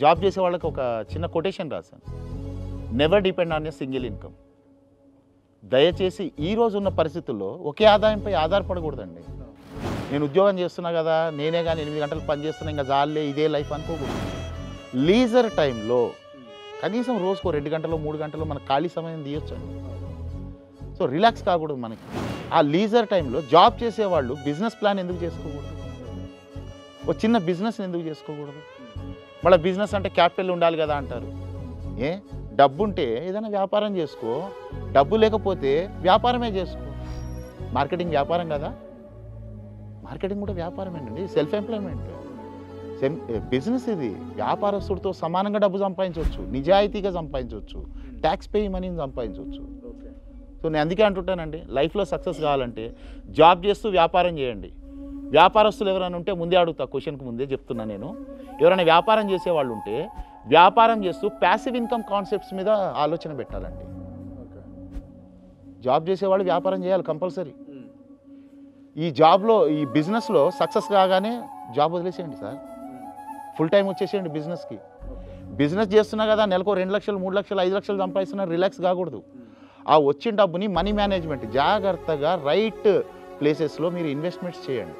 Job చేసే వాళ్ళకి ఒక చిన్న కొటేషన్ రాశాను. Never depend on a single income. దయచేసి ఈ రోజు ఉన్న పరిస్థితుల్లో ఒకే ఆదాయంపై ఆధారపడకూడదండి. నేను ఉద్యోగం చేస్తున్నా కదా, నేనే కానీ 8 గంటలు పని చేస్తున్నా, ఇంకా జాలే ఇదే లైఫ్ అనుకోకూడదు. లీజర్ టైంలో కనీసం రోజుకో 2 గంటలు 3 గంటలు మన ఖాళీ సమయం తీయొచ్చండి. సో రిలాక్స్ కాకూడదు మనకి. ఆ లీజర్ టైంలో జాబ్ చేసేవాళ్ళు బిజినెస్ ప్లాన్ ఎందుకు చేసుకోకూడదు? ఒక చిన్న బిజినెస్ని ఎందుకు చేసుకోకూడదు? మళ్ళీ బిజినెస్ అంటే క్యాపిటల్ ఉండాలి కదా అంటారు. డబ్బు ఉంటే ఏదైనా వ్యాపారం చేసుకో, డబ్బు లేకపోతే వ్యాపారమే చేసుకో. మార్కెటింగ్ వ్యాపారం కదా, మార్కెటింగ్ కూడా వ్యాపారమేనండి. సెల్ఫ్ ఎంప్లాయ్మెంట్ బిజినెస్ ఇది. వ్యాపారస్తుడితో సమానంగా డబ్బు సంపాదించవచ్చు, నిజాయితీగా సంపాదించవచ్చు, ట్యాక్స్ పే మనీని సంపాదించవచ్చు. సో నేను అందుకే అంటుంటానండి, లైఫ్లో సక్సెస్ కావాలంటే జాబ్ చేస్తూ వ్యాపారం చేయండి. వ్యాపారస్తులు ఎవరైనా ఉంటే ముందే అడుగుతా, క్వశ్చన్కి ముందే చెప్తున్నా నేను. ఎవరైనా వ్యాపారం చేసేవాళ్ళు ఉంటే వ్యాపారం చేస్తూ ప్యాసివ్ ఇన్కమ్ కాన్సెప్ట్స్ మీద ఆలోచన పెట్టాలండి. జాబ్ చేసేవాళ్ళు వ్యాపారం చేయాలి కంపల్సరీ. ఈ జాబ్లో ఈ బిజినెస్లో సక్సెస్ కాగానే జాబ్ వదిలేసేయండి సార్, ఫుల్ టైం వచ్చేసేయండి బిజినెస్కి. బిజినెస్ చేస్తున్నా కదా, నెలకు 2 లక్షలు 3 లక్షలు 5 లక్షలు సంపాదిస్తున్నా, రిలాక్స్ కాకూడదు. ఆ వచ్చిన డబ్బుని మనీ మేనేజ్మెంట్ జాగ్రత్తగా రైట్ ప్లేసెస్లో మీరు ఇన్వెస్ట్మెంట్స్ చేయండి.